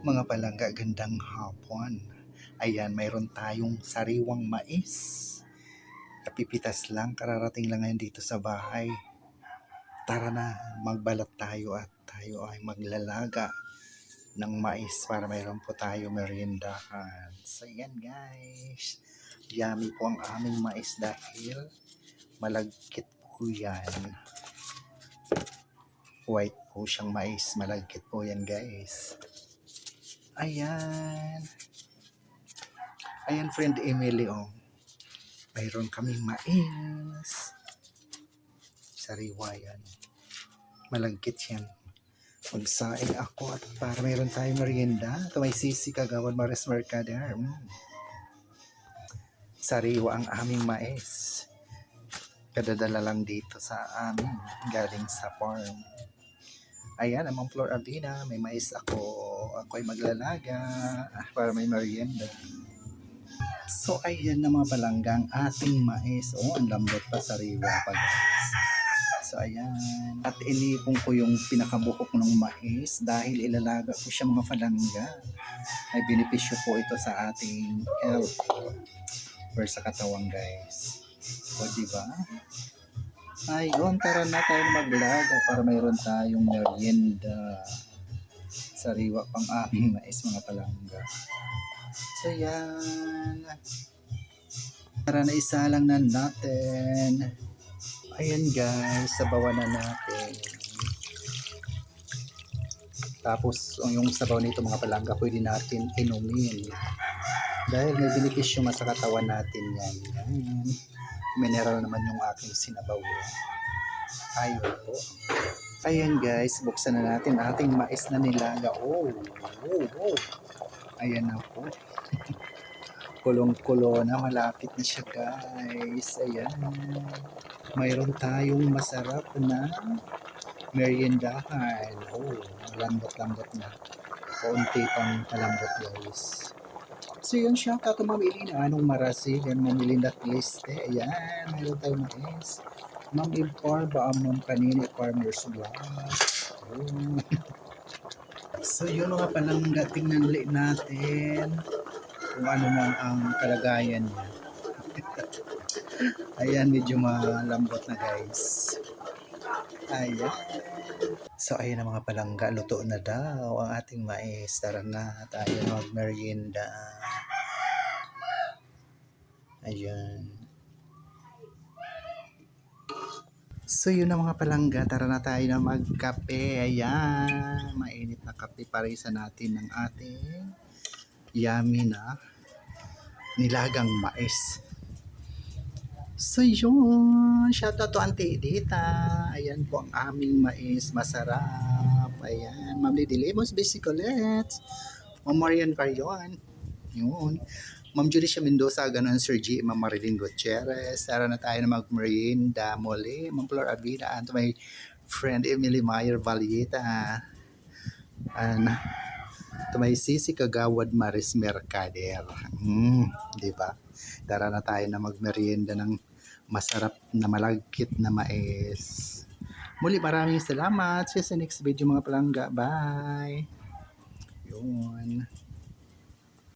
Mga palangga, gandang hapon. Ayan, mayroon tayong sariwang mais. Kapipitas lang, kararating lang ngayon dito sa bahay. Tara na, magbalat tayo at tayo ay maglalaga ng mais para mayroon po tayo meriendahan. So yan guys, yummy po ang aming mais dahil malagkit po yan. White po siyang mais, malagkit po yan guys. Ayan. Ayan, friend Emily, oh. Mayroon kaming mais. Sariwa yan. Malagkit yan. Magsaing ako at para mayroon tayong merienda. Ito may sisi kagawan Maris Mercader. Sariwa ang aming mais. Kadadala lang dito sa amin. Galing sa farm. Ayan, amang Flor Avina. May mais ako. Ako ay maglalaga para may merienda. So, ayan na mga palanggang ating mais. Oh, ang lambot pa, sariwa pa guys. So, ayan. At inipon ko yung pinakabuhok ng mais dahil ilalaga ko siya mga palangga. May benepisyo po ito sa ating health or sa katawan guys. O, diba? Ayun, tara na tayo maglaga para mayroon tayong merienda. Sariwa pang aming mais mga palangga. So, yan. Tara na isalang na natin. Ayan guys, sabawan na natin. Tapos, yung sabaw nito mga palangga, pwede natin inumin. Dahil may benepisyo sa katawan natin yan. Yan. Mineral naman yung aking sinabaw. Ayun po. Ayan guys, buksan na natin ating mais na nilaga. Oh. Ayan na po. Kulong-kulo na, malapit na siya guys. Ayan. Mayroon tayong masarap na meriendahan. Oh, lambot-lambot na. Kaunti pang kalambot guys. So yun siya, katumamili na anong marasil. Yan, mamilindat liste. Ayan, mayroon tayong mais. Ma'am Impar ba ang Ma'am Kanini Farmer's Vlog? Oh. So yun mga palangga, tingnan ulit natin kung ano man ang kalagayan niya. Ayan, medyo malambot na guys. Ayan. So ayan na mga palangga, luto na daw ang ating mais. Tara na tayo magmerienda. Ayan. So yun na mga palangga, tara na tayo na magkape. Ayan, mainit na kape para isa natin ng ating yummy na nilagang mais. So yun, shoutout to Auntie Edita. Ayan po ang aming mais, masarap. Ayan, Ma'am Lady Limos, Bisicolets, Ma'am Marian Carrion. Yun. Ma'am Julicia Mendoza, ganun Sir G, Ma'am Marilyn Gutierrez. Tara na tayo na mag-merienda muli. Ma'am Flor Avila, and my friend Emily Mayer Valieta. And to may sisi kagawad Maris Mercader. Di ba? Tara na tayo na magmerienda ng masarap na malagkit na mais. Muli maraming salamat. See you sa next video mga palangga. Bye! Yun.